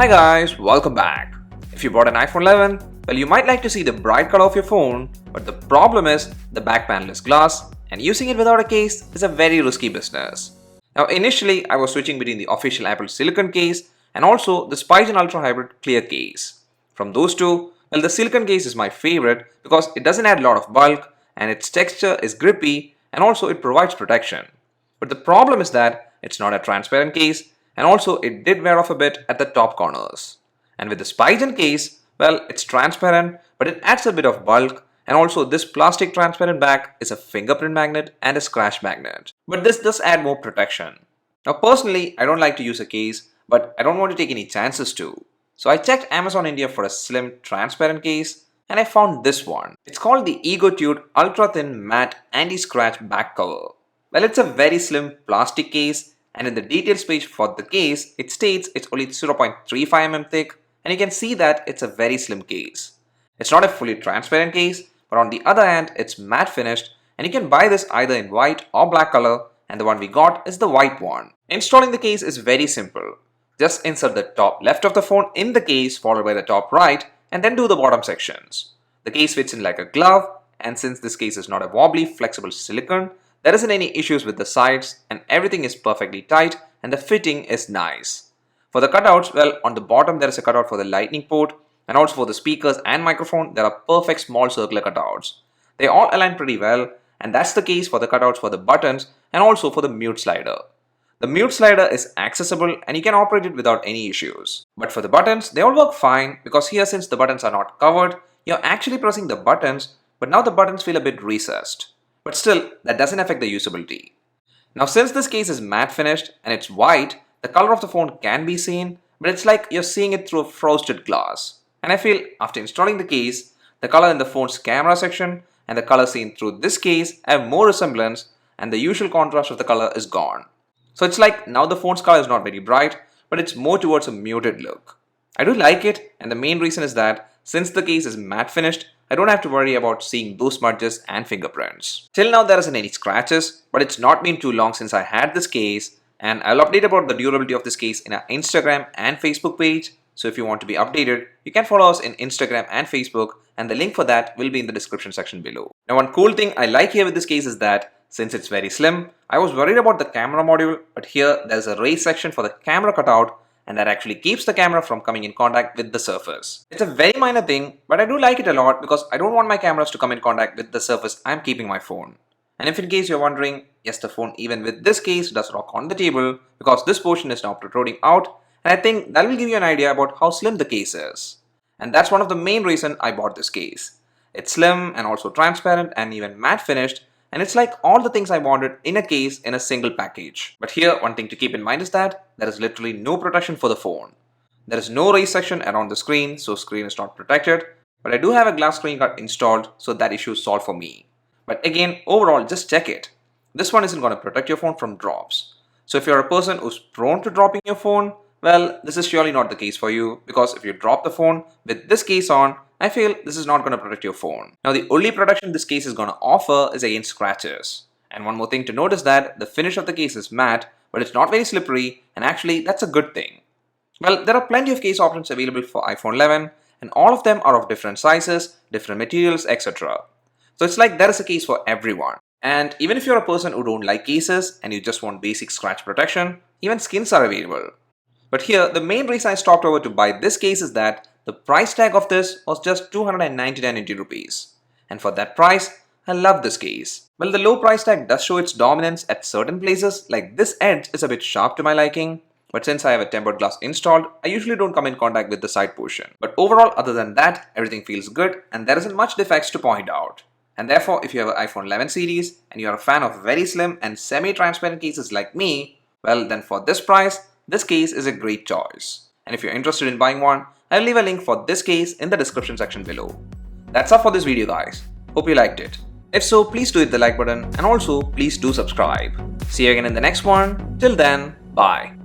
Hi guys, welcome back. If you bought an iPhone 11, well you might like to see the bright color of your phone, but the problem is the back panel is glass and using it without a case is a very risky business. Now initially I was switching between the official Apple silicone case and also the Spigen Ultra Hybrid clear case. From those two, well the silicone case is my favorite because it doesn't add a lot of bulk and its texture is grippy and also it provides protection. But the problem is that it's not a transparent case and also it did wear off a bit at the top corners. And with the Spigen case, well it's transparent but it adds a bit of bulk, and also this plastic transparent back is a fingerprint magnet and a scratch magnet. But this does add more protection. Now personally I don't like to use a case, but I don't want to take any chances too. So I checked Amazon India for a slim transparent case and I found this one. It's called the EgoTude Ultra Thin Matte Anti-Scratch Back Cover. Well, it's a very slim plastic case, and in the details page for the case, it states it's only 0.35 mm thick, and you can see that it's a very slim case. It's not a fully transparent case, but on the other hand, it's matte finished, and you can buy this either in white or black color, and the one we got is the white one. Installing the case is very simple. Just insert the top left of the phone in the case followed by the top right, and then do the bottom sections. The case fits in like a glove, and since this case is not a wobbly, flexible silicone, there isn't any issues with the sides and everything is perfectly tight and the fitting is nice. For the cutouts, well on the bottom there is a cutout for the lightning port, and also for the speakers and microphone there are perfect small circular cutouts. They all align pretty well, and that's the case for the cutouts for the buttons and also for the mute slider. The mute slider is accessible and you can operate it without any issues. But for the buttons, they all work fine because here since the buttons are not covered, you're actually pressing the buttons, but now the buttons feel a bit recessed. But still, that doesn't affect the usability. Now since this case is matte finished and it's white, the color of the phone can be seen, but it's like you're seeing it through a frosted glass. And I feel after installing the case, the color in the phone's camera section and the color seen through this case have more resemblance, and the usual contrast of the color is gone. So it's like now the phone's color is not very bright, but it's more towards a muted look. I do like it, and the main reason is that since the case is matte finished, I don't have to worry about seeing those smudges and fingerprints. Till now there isn't any scratches, but it's not been too long since I had this case, and I'll update about the durability of this case in our Instagram and Facebook page. So if you want to be updated, you can follow us in Instagram and Facebook, and the link for that will be in the description section below. Now one cool thing I like here with this case is that since it's very slim, I was worried about the camera module, but here there's a raised section for the camera cutout, and that actually keeps the camera from coming in contact with the surface. It's a very minor thing, but I do like it a lot because I don't want my cameras to come in contact with the surface I'm keeping my phone. And if in case you're wondering, yes, the phone even with this case does rock on the table because this portion is now protruding out, and I think that will give you an idea about how slim the case is. And that's one of the main reasons I bought this case. It's slim and also transparent and even matte finished, and it's like all the things I wanted in a case in a single package. But here, one thing to keep in mind is that there is literally no protection for the phone. There is no raised section around the screen, so screen is not protected. But I do have a glass screen guard installed, so that issue is solved for me. But again, overall, just check it. This one isn't going to protect your phone from drops. So if you're a person who's prone to dropping your phone, well, this is surely not the case for you, because if you drop the phone with this case on, I feel this is not going to protect your phone. Now the only protection this case is going to offer is against scratches. And one more thing to note is that the finish of the case is matte, but it's not very slippery, and actually that's a good thing. Well, there are plenty of case options available for iPhone 11, and all of them are of different sizes, different materials, etc. So it's like there is a case for everyone. And even if you're a person who don't like cases and you just want basic scratch protection, even skins are available. But here, the main reason I stopped over to buy this case is that the price tag of this was just 299 Indian rupees. And for that price, I love this case. Well, the low price tag does show its dominance at certain places, like this edge is a bit sharp to my liking. But since I have a tempered glass installed, I usually don't come in contact with the side portion. But overall, other than that, everything feels good and there isn't much defects to point out. And therefore, if you have an iPhone 11 series and you're a fan of very slim and semi-transparent cases like me, well then for this price, this case is a great choice. And if you're interested in buying one, I'll leave a link for this case in the description section below. That's all for this video guys. Hope you liked it. If so, please do hit the like button and also please do subscribe. See you again in the next one. Till then, bye.